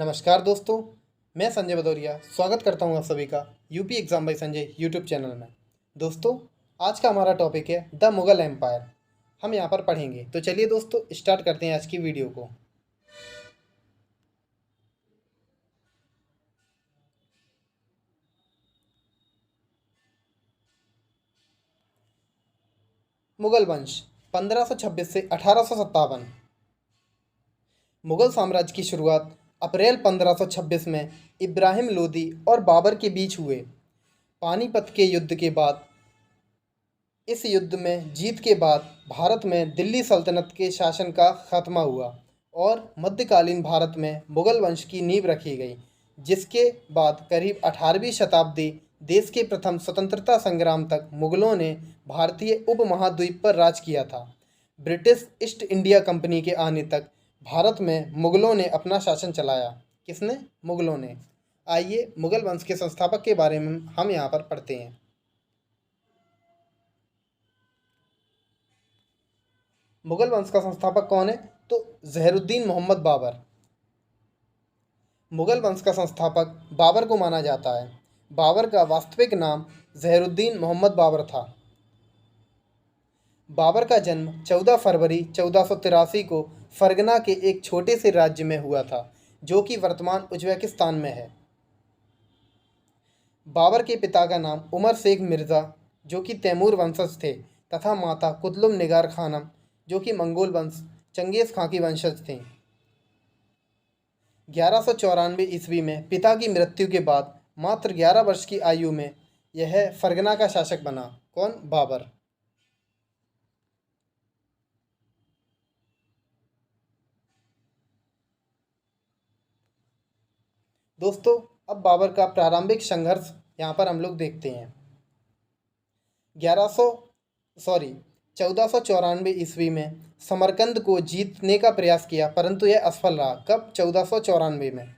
नमस्कार दोस्तों, मैं संजय भदौरिया स्वागत करता हूं आप सभी का UP exam by Sanjay YouTube channel में। दोस्तों, आज का हमारा टॉपिक है द मुग़ल एम्पायर। हम यहां पर पढ़ेंगे, तो चलिए दोस्तों स्टार्ट करते हैं आज की वीडियो को। मुग़ल वंश 1526 से 1857। मुग़ल साम्राज्य की शुरुआत अप्रैल 1526 में इब्राहिम लोदी और बाबर के बीच हुए पानीपत के युद्ध के बाद। इस युद्ध में जीत के बाद भारत में दिल्ली सल्तनत के शासन का खात्मा हुआ और मध्यकालीन भारत में मुग़ल वंश की नींव रखी गई, जिसके बाद करीब 18वीं शताब्दी देश के प्रथम स्वतंत्रता संग्राम तक मुग़लों ने भारतीय उपमहाद्वीप पर राज किया था। ब्रिटिश ईस्ट इंडिया कंपनी के आने तक भारत में मुग़लों ने अपना शासन चलाया। किसने? मुग़लों ने। आइए मुग़ल वंश के संस्थापक के बारे में हम यहाँ पर पढ़ते हैं। मुग़ल वंश का संस्थापक कौन है? तो ज़हरुद्दीन मोहम्मद बाबर। मुग़ल वंश का संस्थापक बाबर को माना जाता है। बाबर का वास्तविक नाम ज़हरुद्दीन मोहम्मद बाबर था। बाबर का जन्म 14 फरवरी 1483 को फरगना के एक छोटे से राज्य में हुआ था, जो कि वर्तमान उज़्बेकिस्तान में है। बाबर के पिता का नाम उमर शेख मिर्ज़ा, जो कि तैमूर वंशज थे, तथा माता कुतुब निगार खानम, जो कि मंगोल वंश चंगेज़ खां की वंशज थे। 1194 ईस्वी में पिता की मृत्यु के बाद मात्र 11 वर्ष की आयु में यह फरगना का शासक बना। कौन? बाबर। दोस्तों, अब बाबर का प्रारंभिक संघर्ष यहाँ पर हम लोग देखते हैं। 1494 ईस्वी में समरकंद को जीतने का प्रयास किया, परंतु यह असफल रहा। कब? 1494 में।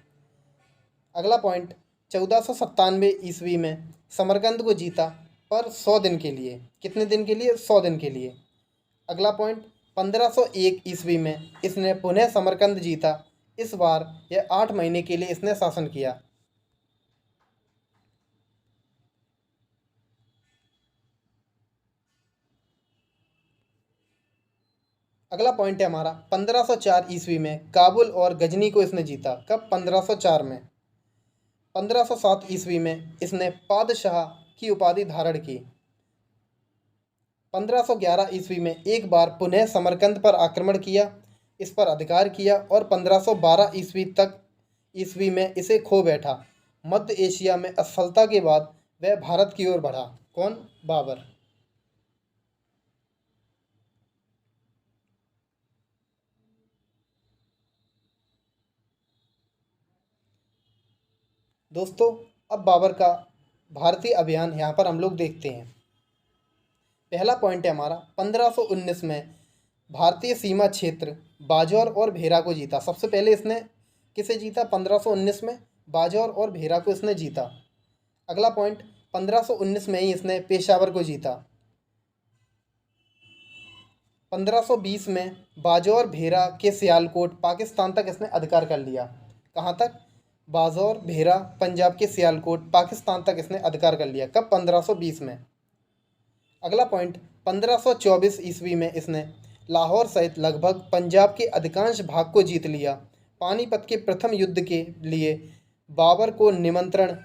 अगला पॉइंट, 1497 ईस्वी में समरकंद को जीता, पर 100 दिन के लिए। कितने दिन के लिए? 100 दिन के लिए। अगला पॉइंट, 1501 ईस्वी में इसने पुनः समरकंद जीता। इस बार यह 8 महीने के लिए इसने शासन किया। अगला पॉइंट है हमारा 1504 ईस्वी में काबुल और गजनी को इसने जीता। कब? 1504 में। 1507 ईस्वी में इसने पादशाह की उपाधि धारण की। 1511 ईस्वी में एक बार पुनः समरकंद पर आक्रमण किया, इस पर अधिकार किया और 1512 ईस्वी में इसे खो बैठा। मध्य एशिया में असफलता के बाद वह भारत की ओर बढ़ा। कौन? बाबर। दोस्तों, अब बाबर का भारतीय अभियान यहाँ पर हम लोग देखते हैं। पहला पॉइंट है हमारा 1519 में भारतीय सीमा क्षेत्र बाजौर और भेरा को जीता। सबसे पहले इसने किसे जीता? 1519 में बाजौर और भेरा को इसने जीता। अगला पॉइंट, 1519 में ही इसने पेशावर को जीता। 1520 में बाजौर भेरा के सियालकोट पाकिस्तान तक इसने अधिकार कर लिया। कहाँ तक? बाजौर भेरा पंजाब के सियालकोट पाकिस्तान तक इसने अधिकार कर लिया। कब? 1520 में। अगला पॉइंट, 1524 ईस्वी में इसने लाहौर सहित लगभग पंजाब के अधिकांश भाग को जीत लिया। पानीपत के प्रथम युद्ध के लिए बाबर को निमंत्रण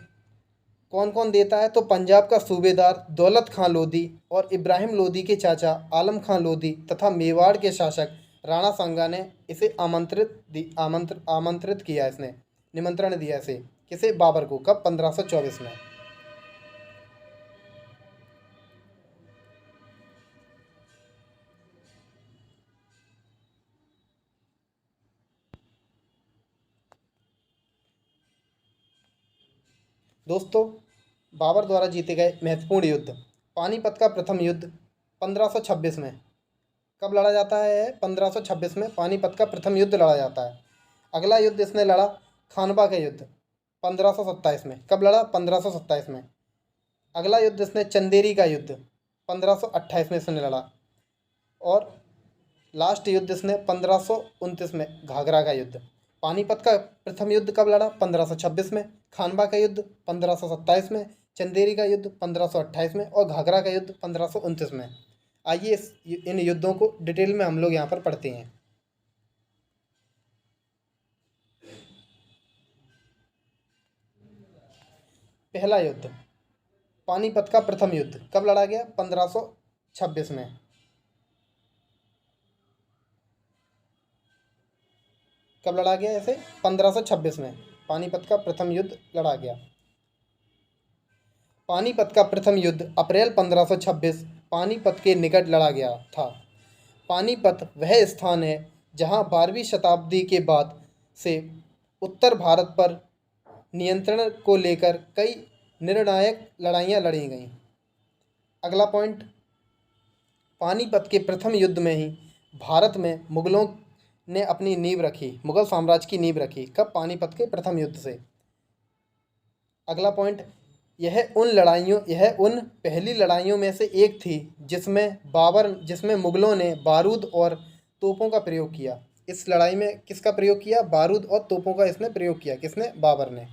कौन कौन देता है? तो पंजाब का सूबेदार दौलत खां लोधी और इब्राहिम लोधी के चाचा आलम खां लोधी तथा मेवाड़ के शासक राणा सांगा ने इसे आमंत्रित किया। इसने निमंत्रण दिया इसे। किसे? बाबर को। कब? 1524 में। दोस्तों, बाबर द्वारा जीते गए महत्वपूर्ण युद्ध। पानीपत का प्रथम युद्ध 1526 में। कब लड़ा जाता है? 1526 में पानीपत का प्रथम युद्ध लड़ा जाता है। अगला युद्ध इसने लड़ा खानवा का युद्ध 1527 में। कब लड़ा? 1527 में। अगला युद्ध इसने चंदेरी का युद्ध 1528 में इसने लड़ा। और लास्ट युद्ध इसने 1529 में घाघरा का युद्ध। पानीपत का प्रथम युद्ध कब लड़ा? 1526 में। खानवा का युद्ध 1527 में। चंदेरी का युद्ध 1528 में। और घाघरा का युद्ध 1529 में। आइए इन युद्धों को डिटेल में हम लोग यहाँ पर पढ़ते हैं। पहला युद्ध पानीपत का प्रथम युद्ध कब लड़ा गया? 1526 में। कब लड़ा गया? ऐसे 1526 में पानीपत का प्रथम युद्ध लड़ा गया। पानीपत का प्रथम युद्ध अप्रैल 1526 पानीपत के निकट लड़ा गया था। पानीपत वह स्थान है जहां 12वीं शताब्दी के बाद से उत्तर भारत पर नियंत्रण को लेकर कई निर्णायक लड़ाइयाँ लड़ी गईं। अगला पॉइंट, पानीपत के प्रथम युद्ध में ही भारत में मुगलों ने अपनी नींव रखी, मुगल साम्राज्य की नींव रखी। कब? पानीपत के प्रथम युद्ध से। अगला पॉइंट, यह उन पहली लड़ाइयों में से एक थी जिसमें मुगलों ने बारूद और तोपों का प्रयोग किया। इस लड़ाई में किसका प्रयोग किया? बारूद और तोपों का इसने प्रयोग किया। किसने? बाबर ने।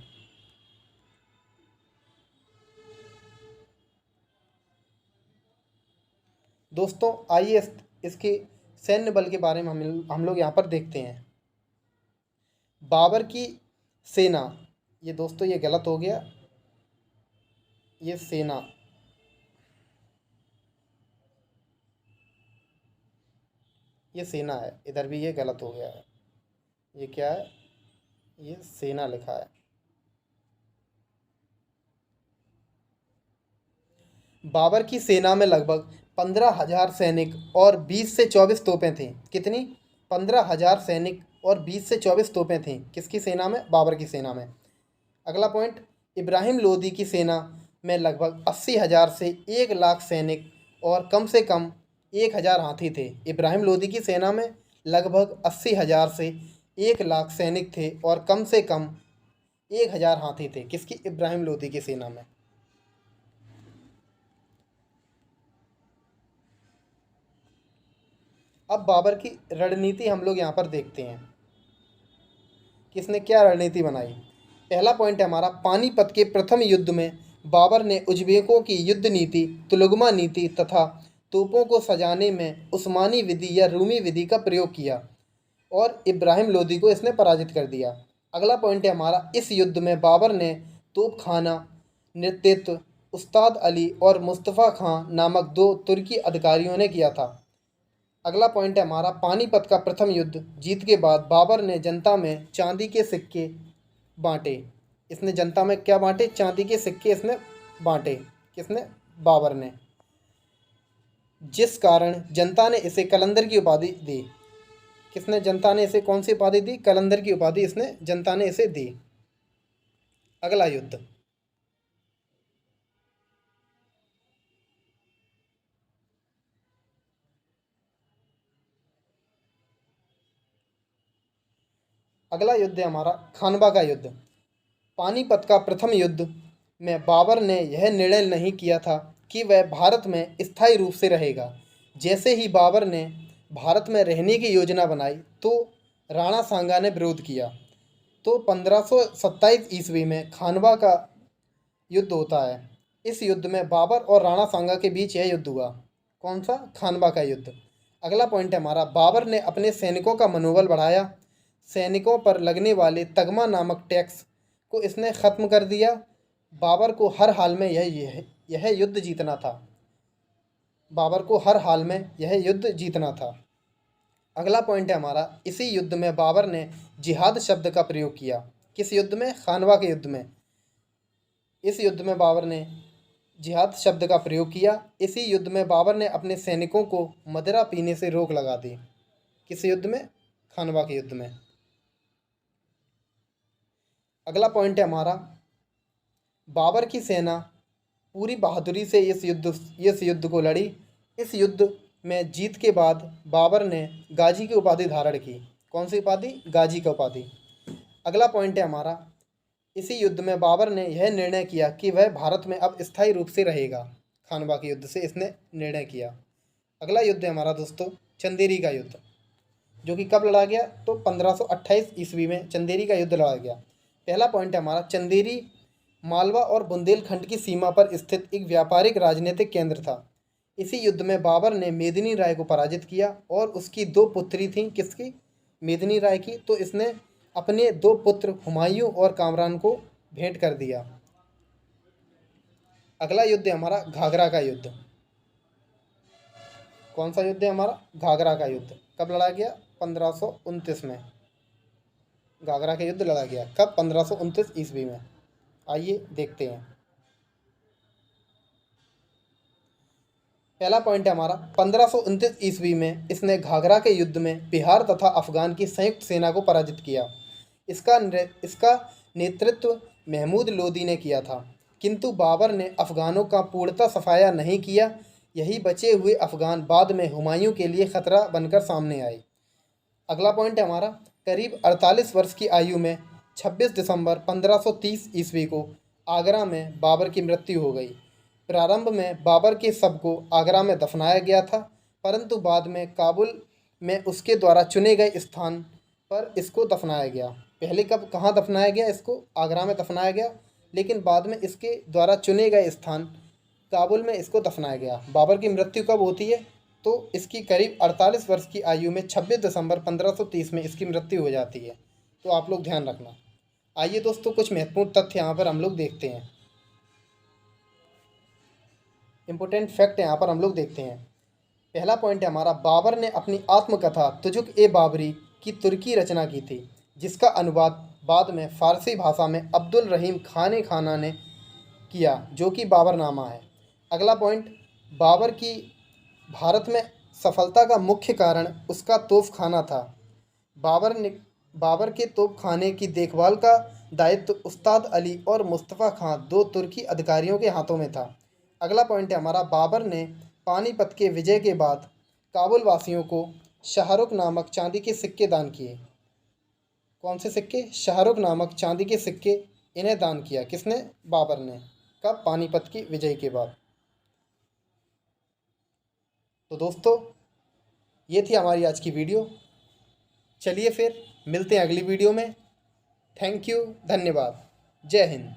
दोस्तों आइए इसके सैन्य बल के बारे में हम लोग यहाँ पर देखते हैं। बाबर की सेना, ये दोस्तों ये गलत हो गया, ये सेना, ये सेना है, इधर भी ये गलत हो गया है। ये क्या है? ये सेना लिखा है। बाबर की सेना में लगभग 15,000 सैनिक और 20 से 24 तोपें थीं। कितनी? 15,000 सैनिक और 20 से 24 तोपें थीं। किसकी सेना में? बाबर की सेना में। अगला पॉइंट, इब्राहिम लोदी की सेना में लगभग 80,000 से 1,00,000 सैनिक और कम से कम 1,000 हाथी थे। इब्राहिम लोदी की सेना में लगभग 80,000 से 1,00,000 सैनिक थे और कम से कम 1,000 हाथी थे। किसकी? इब्राहिम लोदी की सेना में। अब बाबर की रणनीति हम लोग यहाँ पर देखते हैं, किसने क्या रणनीति बनाई। पहला पॉइंट है हमारा, पानीपत के प्रथम युद्ध में बाबर ने उज़्बेकों की युद्ध नीति, तुलुगमा नीति तथा तोपों को सजाने में उस्मानी विधि या रूमी विधि का प्रयोग किया और इब्राहिम लोदी को इसने पराजित कर दिया। अगला पॉइंट है हमारा, इस युद्ध में बाबर ने तोपखाना नेतृत्व उस्ताद अली और मुस्तफ़ा खां नामक 2 तुर्की अधिकारियों ने किया था। अगला पॉइंट है हमारा, पानीपत का प्रथम युद्ध जीत के बाद बाबर ने जनता में चांदी के सिक्के बांटे। इसने जनता में क्या बांटे? चांदी के सिक्के इसने बांटे। किसने? बाबर ने। जिस कारण जनता ने इसे कलंदर की उपाधि दी। किसने? जनता ने इसे कौन सी उपाधि दी? कलंदर की उपाधि इसने जनता ने इसे दी। अगला युद्ध, अगला युद्ध है हमारा खानवा का युद्ध। पानीपत का प्रथम युद्ध में बाबर ने यह निर्णय नहीं किया था कि वह भारत में स्थायी रूप से रहेगा। जैसे ही बाबर ने भारत में रहने की योजना बनाई तो राणा सांगा ने विरोध किया। तो 1527 ईस्वी में खानवा का युद्ध होता है। इस युद्ध में बाबर और राणा सांगा के बीच यह युद्ध हुआ। कौन सा? खानवा का युद्ध। अगला पॉइंट है हमारा, बाबर ने अपने सैनिकों का मनोबल बढ़ाया। सैनिकों पर लगने वाले तगमा नामक टैक्स को इसने ख़त्म कर दिया। बाबर को हर हाल में यह युद्ध जीतना था। बाबर को हर हाल में यह युद्ध जीतना था। अगला पॉइंट है हमारा, इसी युद्ध में बाबर ने जिहाद शब्द का प्रयोग किया। किस युद्ध में? खानवा के युद्ध में। इस युद्ध में बाबर ने जिहाद शब्द का प्रयोग किया। इसी युद्ध में बाबर ने अपने सैनिकों को मदिरा पीने से रोक लगा दी। किस युद्ध में? खानवा के युद्ध में। अगला पॉइंट है हमारा, बाबर की सेना पूरी बहादुरी से इस युद्ध को लड़ी। इस युद्ध में जीत के बाद बाबर ने गाजी की उपाधि धारण की। कौन सी उपाधि? गाजी की उपाधि। अगला पॉइंट है हमारा, इसी युद्ध में बाबर ने यह निर्णय किया कि वह भारत में अब स्थायी रूप से रहेगा। खानवा के युद्ध से इसने निर्णय किया। अगला युद्ध है हमारा दोस्तों चंदेरी का युद्ध। जो कि कब लड़ा गया, तो 1528 ईस्वी में चंदेरी का युद्ध लड़ा गया। पहला पॉइंट है हमारा, चंदेरी मालवा और बुंदेलखंड की सीमा पर स्थित एक व्यापारिक राजनीतिक केंद्र था। इसी युद्ध में बाबर ने मेदिनी राय को पराजित किया और उसकी दो पुत्री थीं, किसकी, मेदिनी राय की, तो इसने अपने दो पुत्र हुमायूं और कामरान को भेंट कर दिया। अगला युद्ध है हमारा घाघरा का युद्ध। कौन सा युद्ध है हमारा, घाघरा का युद्ध। कब लड़ा गया, 1529 में घाघरा का युद्ध लड़ा गया। कब, 1529 ईस्वी में। आइए देखते हैं। पहला पॉइंट है हमारा, 1529 ईस्वी में इसने घाघरा के युद्ध में बिहार तथा अफगान की संयुक्त सेना को पराजित किया। इसका नेतृत्व महमूद लोदी ने किया था, किंतु बाबर ने अफगानों का पूर्णतः सफाया नहीं किया। यही बचे हुए अफगान बाद में हुमायूं के लिए खतरा बनकर सामने आए। अगला पॉइंट है हमारा, करीब 48 वर्ष की आयु में 26 दिसंबर 1530 ईस्वी को आगरा में बाबर की मृत्यु हो गई। प्रारंभ में बाबर के शव को आगरा में दफनाया गया था, परंतु बाद में काबुल में उसके द्वारा चुने गए स्थान पर इसको दफनाया गया। पहले कब, कहाँ दफनाया गया, इसको आगरा में दफनाया गया, लेकिन बाद में इसके द्वारा चुने गए स्थान काबुल में इसको दफनाया गया। बाबर की मृत्यु कब होती है, तो इसकी करीब 48 वर्ष की आयु में 26 दिसंबर 1530 में इसकी मृत्यु हो जाती है। तो आप लोग ध्यान रखना। आइए दोस्तों, कुछ महत्वपूर्ण तथ्य यहाँ पर हम लोग देखते हैं। इंपॉर्टेंट फैक्ट यहाँ पर हम लोग देखते हैं। पहला पॉइंट है हमारा, बाबर ने अपनी आत्मकथा तुजुक ए बाबरी की तुर्की रचना की थी, जिसका अनुवाद बाद में फ़ारसी भाषा में अब्दुल रहीम खान खाना ने किया, जो कि बाबरनामा है। अगला पॉइंट, बाबर की भारत में सफलता का मुख्य कारण उसका तोपखाना था। बाबर के तोपखाने की देखभाल का दायित्व उस्ताद अली और मुस्तफ़ा खां, दो तुर्की अधिकारियों के हाथों में था। अगला पॉइंट है हमारा, बाबर ने पानीपत के विजय के बाद काबुल वासियों को शाहरुख नामक चांदी के सिक्के दान किए। कौन से सिक्के, शाहरुख नामक चांदी के सिक्के इन्हें दान किया। किसने, बाबर ने। कब, पानीपत की विजय के बाद। तो दोस्तों, ये थी हमारी आज की वीडियो। चलिए फिर मिलते हैं अगली वीडियो में। थैंक यू, धन्यवाद, जय हिंद।